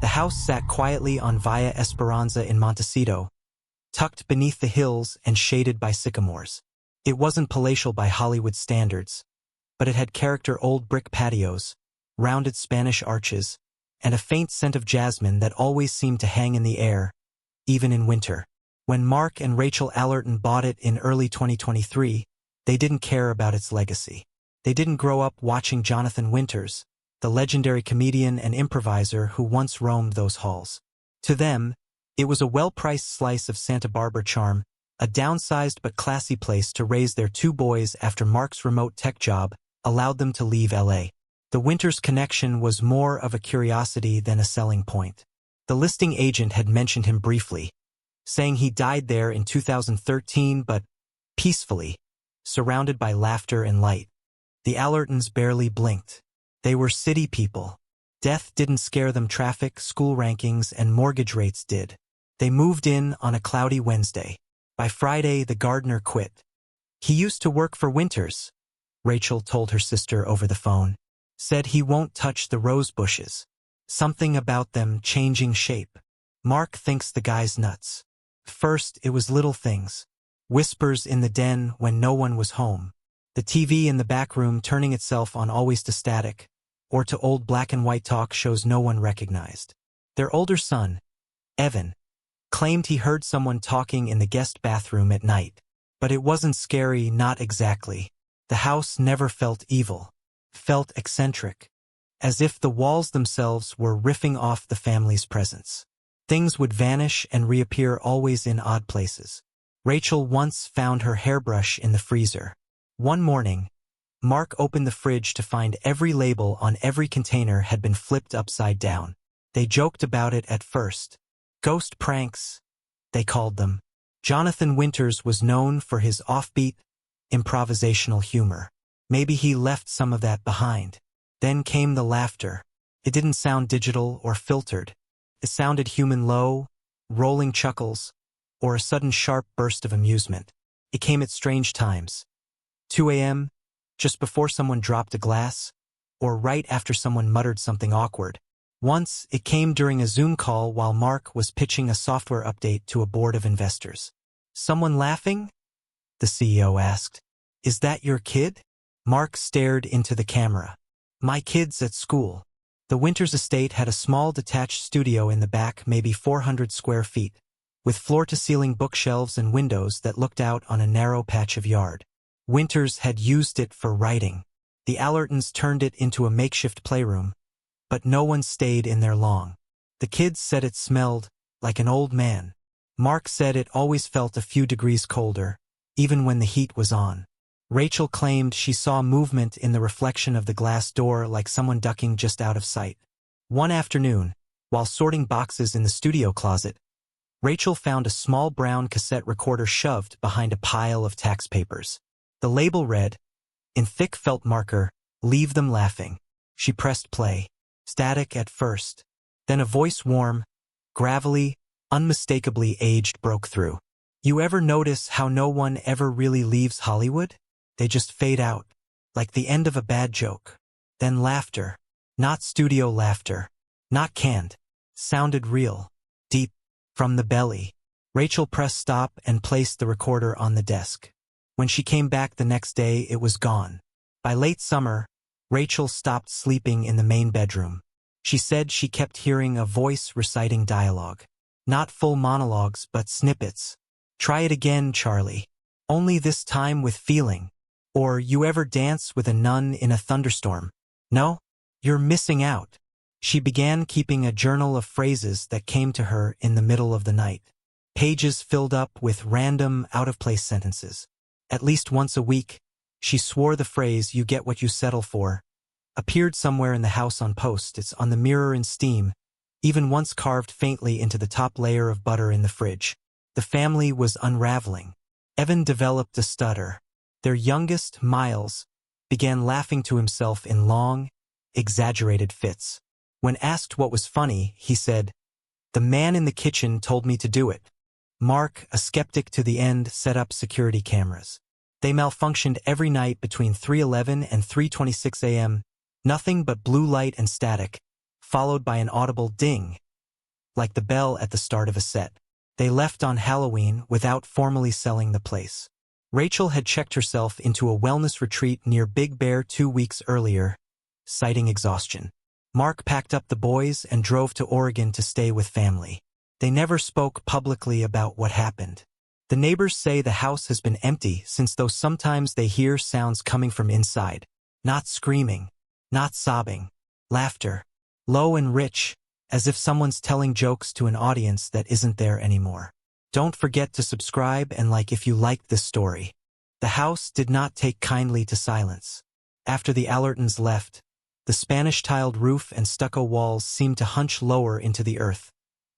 The house sat quietly on Via Esperanza in Montecito, tucked beneath the hills and shaded by sycamores. It wasn't palatial by Hollywood standards, but it had character: old brick patios, rounded Spanish arches, and a faint scent of jasmine that always seemed to hang in the air, even in winter. When Mark and Rachel Allerton bought it in early 2023, they didn't care about its legacy. They didn't grow up watching Jonathan Winters, the legendary comedian and improviser who once roamed those halls. To them, it was a well-priced slice of Santa Barbara charm, a downsized but classy place to raise their two boys after Mark's remote tech job allowed them to leave LA. The Winters connection was more of a curiosity than a selling point. The listing agent had mentioned him briefly, saying he died there in 2013 but peacefully, surrounded by laughter and light. The Allertons barely blinked. They were city people. Death didn't scare them. Traffic, school rankings, and mortgage rates did. They moved in on a cloudy Wednesday. By Friday, the gardener quit. "He used to work for Winters," Rachel told her sister over the phone. "Said he won't touch the rose bushes. Something about them changing shape. Mark thinks the guy's nuts." First, it was little things. Whispers in the den when no one was home. The TV in the back room turning itself on always to static, or to old black and white talk shows no one recognized. Their older son, Evan, claimed he heard someone talking in the guest bathroom at night. But it wasn't scary, not exactly. The house never felt evil. Felt eccentric. As if the walls themselves were riffing off the family's presence. Things would vanish and reappear, always in odd places. Rachel once found her hairbrush in the freezer. One morning, Mark opened the fridge to find every label on every container had been flipped upside down. They joked about it at first. Ghost pranks, they called them. Jonathan Winters was known for his offbeat, improvisational humor. Maybe he left some of that behind. Then came the laughter. It didn't sound digital or filtered. It sounded human: low, rolling chuckles, or a sudden sharp burst of amusement. It came at strange times. 2 a.m., just before someone dropped a glass, or right after someone muttered something awkward. Once, it came during a Zoom call while Mark was pitching a software update to a board of investors. "Someone laughing?" the CEO asked. "Is that your kid?" Mark stared into the camera. "My kid's at school." The Winters estate had a small detached studio in the back, maybe 400 square feet, with floor-to-ceiling bookshelves and windows that looked out on a narrow patch of yard. Winters had used it for writing. The Allertons turned it into a makeshift playroom, but no one stayed in there long. The kids said it smelled like an old man. Mark said it always felt a few degrees colder, even when the heat was on. Rachel claimed she saw movement in the reflection of the glass door, like someone ducking just out of sight. One afternoon, while sorting boxes in the studio closet, Rachel found a small brown cassette recorder shoved behind a pile of tax papers. The label read, in thick felt marker, "Leave them laughing." She pressed play. Static at first. Then a voice, warm, gravelly, unmistakably aged, broke through. "You ever notice how no one ever really leaves Hollywood? They just fade out, like the end of a bad joke." Then laughter. Not studio laughter. Not canned. Sounded real. Deep. From the belly. Rachel pressed stop and placed the recorder on the desk. When she came back the next day, it was gone. By late summer, Rachel stopped sleeping in the main bedroom. She said she kept hearing a voice reciting dialogue. Not full monologues, but snippets. "Try it again, Charlie. Only this time with feeling." Or, "You ever dance with a nun in a thunderstorm? No? You're missing out." She began keeping a journal of phrases that came to her in the middle of the night. Pages filled up with random, out-of-place sentences. At least once a week, she swore the phrase, "You get what you settle for," appeared somewhere in the house on Post-its, on the mirror in steam, even once carved faintly into the top layer of butter in the fridge. The family was unraveling. Evan developed a stutter. Their youngest, Miles, began laughing to himself in long, exaggerated fits. When asked what was funny, he said, "The man in the kitchen told me to do it." Mark, a skeptic to the end, set up security cameras. They malfunctioned every night between 3:11 and 3:26 a.m., nothing but blue light and static, followed by an audible ding like the bell at the start of a set. They left on Halloween without formally selling the place. Rachel had checked herself into a wellness retreat near Big Bear 2 weeks earlier, citing exhaustion. Mark packed up the boys and drove to Oregon to stay with family. They never spoke publicly about what happened. The neighbors say the house has been empty since, though sometimes they hear sounds coming from inside. Not screaming, not sobbing, laughter, low and rich, as if someone's telling jokes to an audience that isn't there anymore. Don't forget to subscribe and like if you liked this story. The house did not take kindly to silence. After the Allertons left, the Spanish-tiled roof and stucco walls seemed to hunch lower into the earth,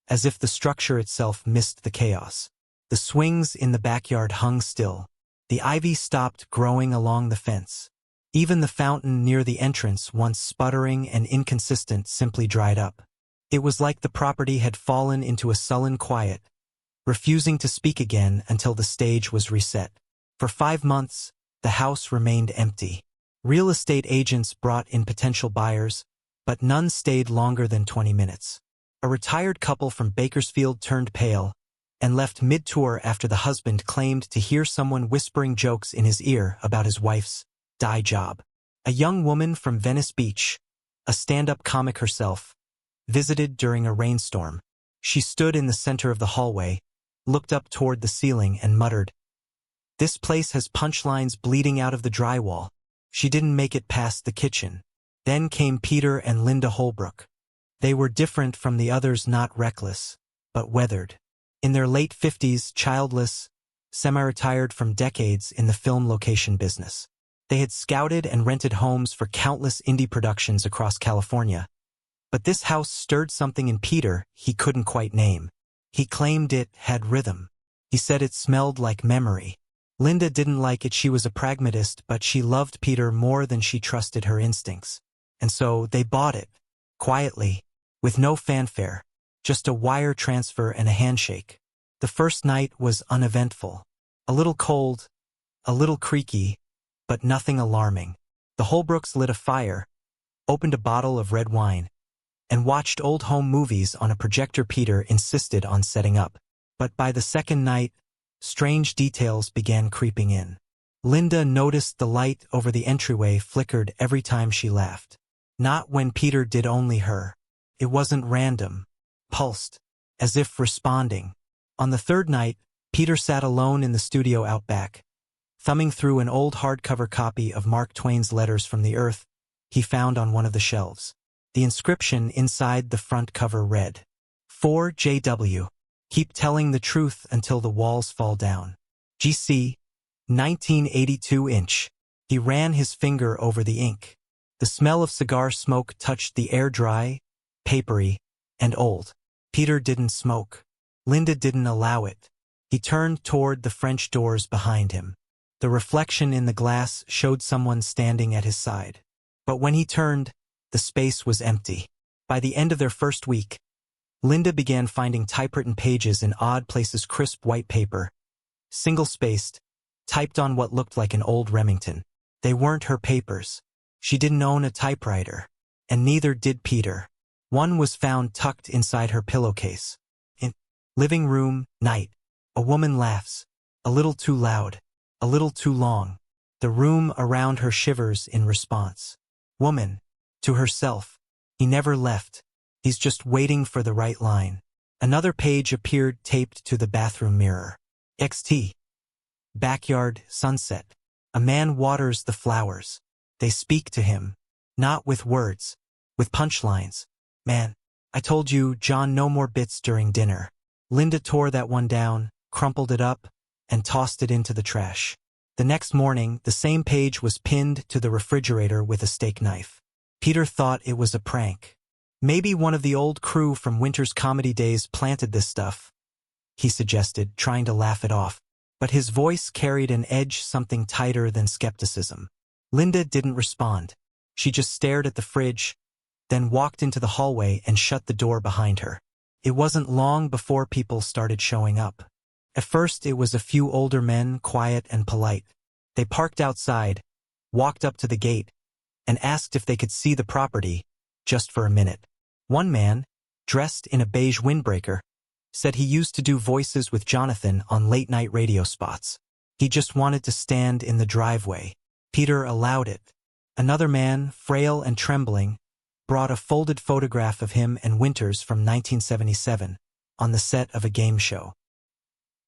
as if the structure itself missed the chaos. The swings in the backyard hung still. The ivy stopped growing along the fence. Even the fountain near the entrance, once sputtering and inconsistent, simply dried up. It was like the property had fallen into a sullen quiet, refusing to speak again until the stage was reset. For 5 months, the house remained empty. Real estate agents brought in potential buyers, but none stayed longer than 20 minutes. A retired couple from Bakersfield turned pale and left mid-tour after the husband claimed to hear someone whispering jokes in his ear about his wife's dye job. A young woman from Venice Beach, a stand-up comic herself, visited during a rainstorm. She stood in the center of the hallway, looked up toward the ceiling and muttered, "This place has punchlines bleeding out of the drywall." She didn't make it past the kitchen. Then came Peter and Linda Holbrook. They were different from the others, not reckless, but weathered. In their late 50s, childless, semi-retired from decades in the film location business. They had scouted and rented homes for countless indie productions across California. But this house stirred something in Peter he couldn't quite name. He claimed it had rhythm. He said it smelled like memory. Linda didn't like it. She was a pragmatist, but she loved Peter more than she trusted her instincts. And so they bought it, quietly, with no fanfare, just a wire transfer and a handshake. The first night was uneventful. A little cold, a little creaky, but nothing alarming. The Holbrooks lit a fire, opened a bottle of red wine, and watched old home movies on a projector Peter insisted on setting up. But by the second night, strange details began creeping in. Linda noticed the light over the entryway flickered every time she laughed. Not when Peter did, only her. It wasn't random, pulsed, as if responding. On the third night, Peter sat alone in the studio out back, thumbing through an old hardcover copy of Mark Twain's Letters from the Earth he found on one of the shelves. The inscription inside the front cover read, "For J.W. Keep telling the truth until the walls fall down. GC, 1982 inch." He ran his finger over the ink. The smell of cigar smoke touched the air, dry, papery, and old. Peter didn't smoke. Linda didn't allow it. He turned toward the French doors behind him. The reflection in the glass showed someone standing at his side. But when he turned, the space was empty. By the end of their first week, Linda began finding typewritten pages in odd places, crisp white paper, single-spaced, typed on what looked like an old Remington. They weren't her papers. She didn't own a typewriter, and neither did Peter. One was found tucked inside her pillowcase. In living room, night. A woman laughs, a little too loud, a little too long. The room around her shivers in response. Woman, to herself. He never left. He's just waiting for the right line. Another page appeared taped to the bathroom mirror. XT. Backyard, sunset. A man waters the flowers. They speak to him. Not with words. With punchlines. "Man, I told you, John, no more bits during dinner." Linda tore that one down, crumpled it up, and tossed it into the trash. The next morning, the same page was pinned to the refrigerator with a steak knife. Peter thought it was a prank. Maybe one of the old crew from Winter's comedy days planted this stuff, he suggested, trying to laugh it off. But his voice carried an edge, something tighter than skepticism. Linda didn't respond. She just stared at the fridge, then walked into the hallway and shut the door behind her. It wasn't long before people started showing up. At first, it was a few older men, quiet and polite. They parked outside, walked up to the gate, and asked if they could see the property, just for a minute. One man, dressed in a beige windbreaker, said he used to do voices with Jonathan on late-night radio spots. He just wanted to stand in the driveway. Peter allowed it. Another man, frail and trembling, brought a folded photograph of him and Winters from 1977 on the set of a game show.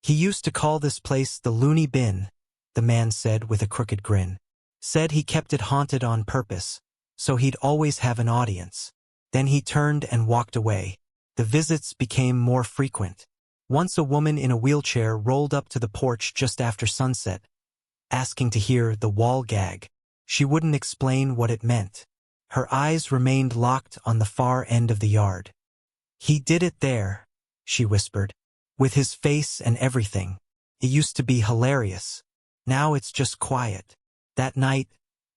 He used to call this place the Loony Bin, the man said with a crooked grin. Said he kept it haunted on purpose, so he'd always have an audience. Then he turned and walked away. The visits became more frequent. Once a woman in a wheelchair rolled up to the porch just after sunset, asking to hear the wall gag. She wouldn't explain what it meant. Her eyes remained locked on the far end of the yard. He did it there, she whispered, with his face and everything. It used to be hilarious. Now it's just quiet. That night,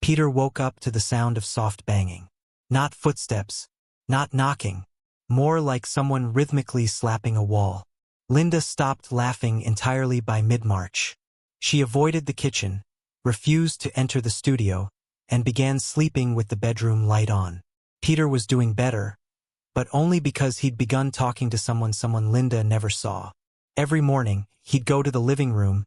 Peter woke up to the sound of soft banging. Not footsteps, not knocking, more like someone rhythmically slapping a wall. Linda stopped laughing entirely by mid-March. She avoided the kitchen, refused to enter the studio, and began sleeping with the bedroom light on. Peter was doing better, but only because he'd begun talking to someone Linda never saw. Every morning, he'd go to the living room,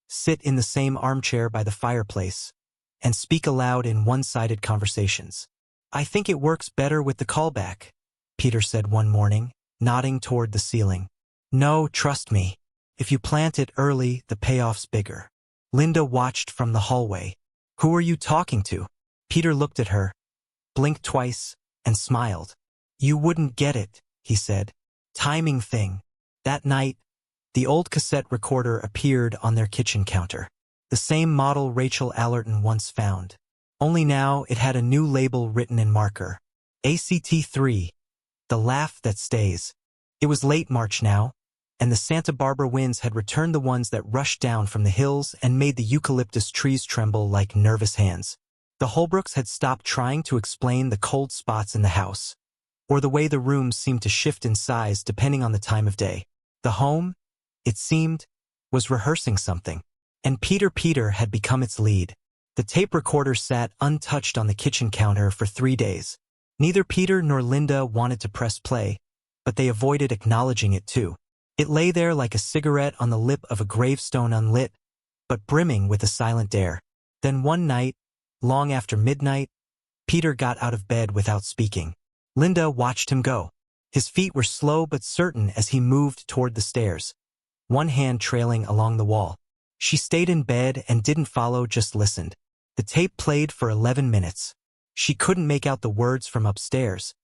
sit in the same armchair by the fireplace, and speak aloud in one-sided conversations. I think it works better with the callback, Peter said one morning, nodding toward the ceiling. No, trust me. If you plant it early, the payoff's bigger. Linda watched from the hallway. Who are you talking to? Peter looked at her, blinked twice, and smiled. You wouldn't get it, he said. Timing thing. That night, the old cassette recorder appeared on their kitchen counter. The same model Rachel Allerton once found. Only now it had a new label written in marker. ACT3. The laugh that stays. It was late March now, and the Santa Barbara winds had returned the ones that rushed down from the hills and made the eucalyptus trees tremble like nervous hands. The Holbrooks had stopped trying to explain the cold spots in the house, or the way the rooms seemed to shift in size depending on the time of day. The home, it seemed, was rehearsing something, and Peter had become its lead. The tape recorder sat untouched on the kitchen counter for 3 days. Neither Peter nor Linda wanted to press play, but they avoided acknowledging it too. It lay there like a cigarette on the lip of a gravestone unlit, but brimming with a silent dare. Then one night, long after midnight, Peter got out of bed without speaking. Linda watched him go. His feet were slow but certain as he moved toward the stairs, one hand trailing along the wall. She stayed in bed and didn't follow, just listened. The tape played for 11 minutes. She couldn't make out the words from upstairs,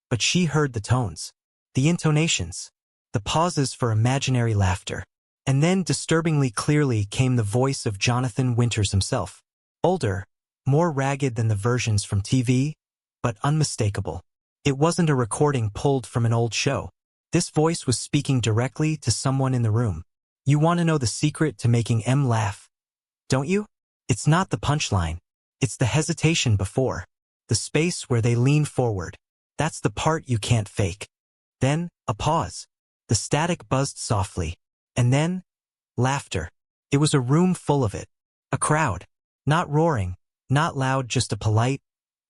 but she heard the tones, the intonations, the pauses for imaginary laughter. And then, disturbingly clearly, came the voice of Jonathan Winters himself. Older, more ragged than the versions from TV, but unmistakable. It wasn't a recording pulled from an old show. This voice was speaking directly to someone in the room. You want to know the secret to making M laugh, don't you? It's not the punchline. It's the hesitation before. The space where they lean forward. That's the part you can't fake. Then, a pause. The static buzzed softly. And then, laughter. It was a room full of it. A crowd. Not roaring, not loud, just a polite,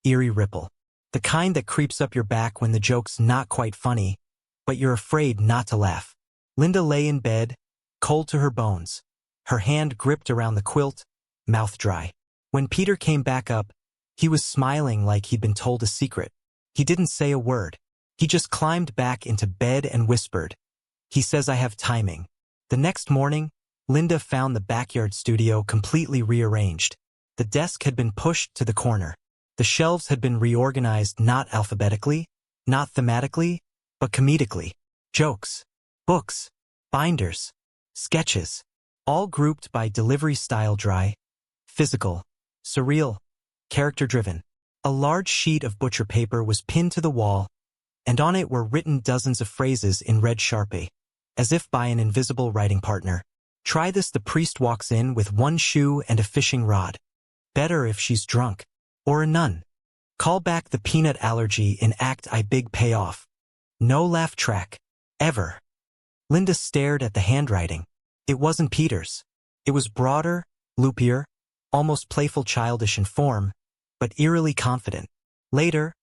eerie ripple. The kind that creeps up your back when the joke's not quite funny, but you're afraid not to laugh. Linda lay in bed, cold to her bones, her hand gripped around the quilt, mouth dry. When Peter came back up, he was smiling like he'd been told a secret. He didn't say a word. He just climbed back into bed and whispered, "He says I have timing." The next morning, Linda found the backyard studio completely rearranged. The desk had been pushed to the corner. The shelves had been reorganized not alphabetically, not thematically, but comedically. Jokes, books, binders, sketches, all grouped by delivery style: dry, physical, surreal, character-driven. A large sheet of butcher paper was pinned to the wall, and on it were written dozens of phrases in red Sharpie, as if by an invisible writing partner. Try this: the priest walks in with one shoe and a fishing rod. Better if she's drunk. Or a nun. Call back the peanut allergy in Act I, big payoff. No laugh track. Ever. Linda stared at the handwriting. It wasn't Peter's. It was broader, loopier, almost playful, childish in form, but eerily confident. Later,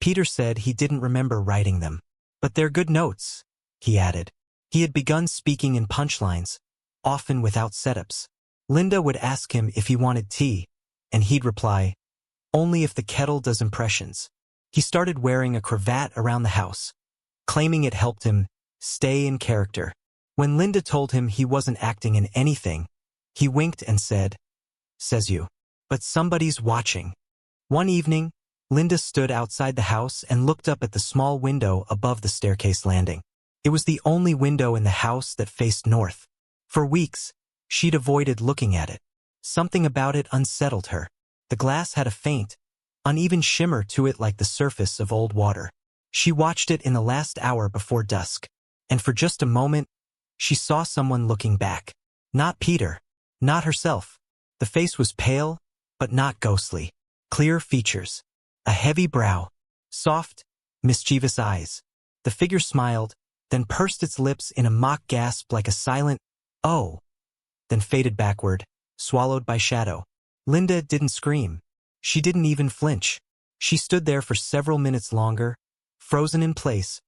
Peter said he didn't remember writing them. But they're good notes, he added. He had begun speaking in punchlines, often without setups. Linda would ask him if he wanted tea, and he'd reply, only if the kettle does impressions. He started wearing a cravat around the house, claiming it helped him stay in character. When Linda told him he wasn't acting in anything, he winked and said, says you. But somebody's watching. One evening, Linda stood outside the house and looked up at the small window above the staircase landing. It was the only window in the house that faced north. For weeks, she'd avoided looking at it. Something about it unsettled her. The glass had a faint, uneven shimmer to it like the surface of old water. She watched it in the last hour before dusk, and for just a moment, she saw someone looking back. Not Peter, not herself. The face was pale, but not ghostly. Clear features, a heavy brow, soft, mischievous eyes. The figure smiled, then pursed its lips in a mock gasp like a silent, oh, then faded backward, swallowed by shadow. Linda didn't scream. She didn't even flinch. She stood there for several minutes longer, frozen in place,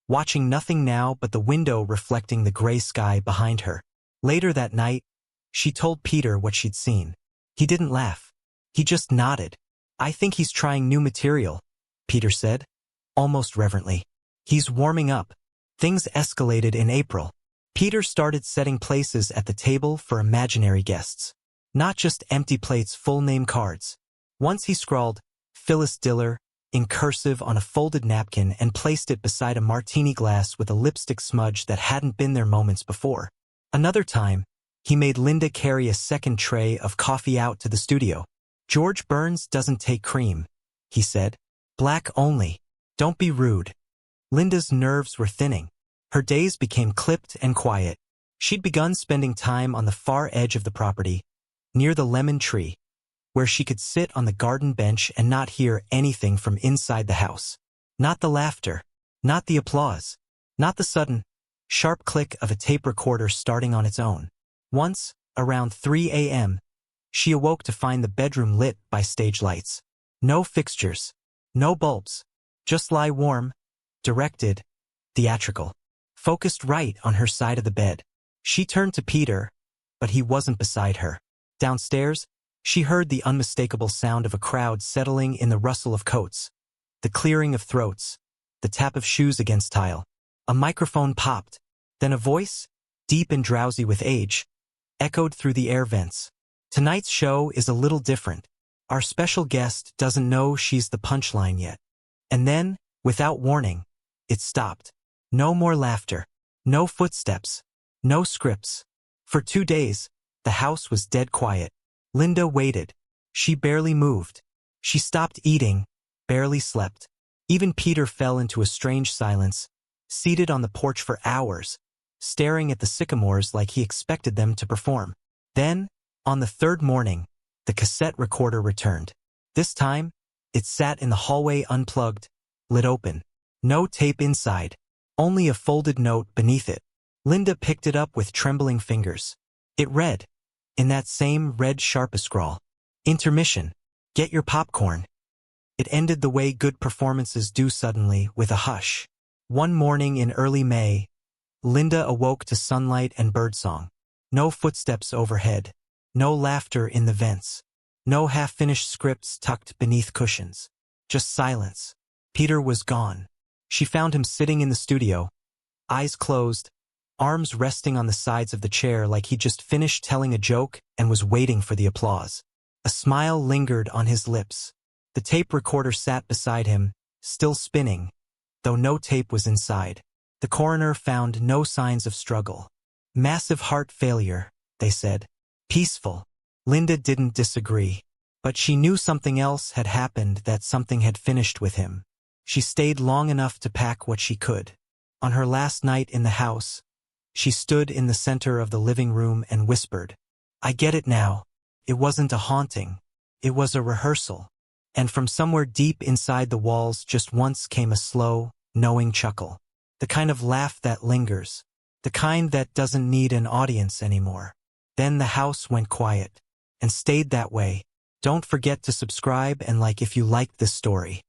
watching nothing now but the window reflecting the gray sky behind her. Later that night, she told Peter what she'd seen. He didn't laugh. He just nodded. I think he's trying new material, Peter said, almost reverently. He's warming up. Things escalated in April. Peter started setting places at the table for imaginary guests. Not just empty plates, full name cards. Once he scrawled, Phyllis Diller, in cursive on a folded napkin and placed it beside a martini glass with a lipstick smudge that hadn't been there moments before. Another time, he made Linda carry a second tray of coffee out to the studio. George Burns doesn't take cream, he said. Black only. Don't be rude. Linda's nerves were thinning. Her days became clipped and quiet. She'd begun spending time on the far edge of the property, near the lemon tree, where she could sit on the garden bench and not hear anything from inside the house. Not the laughter, not the applause, not the sudden, sharp click of a tape recorder starting on its own. Once, around 3 a.m., she awoke to find the bedroom lit by stage lights. No fixtures, no bulbs, just lie warm, directed, theatrical, focused right on her side of the bed. She turned to Peter, but he wasn't beside her. Downstairs, she heard the unmistakable sound of a crowd settling in the rustle of coats, the clearing of throats, the tap of shoes against tile. A microphone popped, then a voice, deep and drowsy with age, echoed through the air vents. Tonight's show is a little different. Our special guest doesn't know she's the punchline yet. And then, without warning, it stopped. No more laughter, no footsteps, no scripts. For 2 days, the house was dead quiet. Linda waited. She barely moved. She stopped eating, barely slept. Even Peter fell into a strange silence, seated on the porch for hours, staring at the sycamores like he expected them to perform. Then, on the third morning, the cassette recorder returned. This time, it sat in the hallway unplugged, lit open. No tape inside, only a folded note beneath it. Linda picked it up with trembling fingers. It read, in that same red sharp scrawl, intermission, get your popcorn. It ended the way good performances do suddenly, with a hush. One morning in early May, Linda awoke to sunlight and birdsong. No footsteps overhead. No laughter in the vents. No half-finished scripts tucked beneath cushions. Just silence. Peter was gone. She found him sitting in the studio, eyes closed, arms resting on the sides of the chair like he'd just finished telling a joke and was waiting for the applause. A smile lingered on his lips. The tape recorder sat beside him, still spinning, though no tape was inside. The coroner found no signs of struggle. Massive heart failure, they said. Peaceful. Linda didn't disagree. But she knew something else had happened, that something had finished with him. She stayed long enough to pack what she could. On her last night in the house, she stood in the center of the living room and whispered, I get it now. It wasn't a haunting. It was a rehearsal. And from somewhere deep inside the walls just once came a slow, knowing chuckle. The kind of laugh that lingers. The kind that doesn't need an audience anymore. Then the house went quiet, and stayed that way. Don't forget to subscribe and like if you liked this story.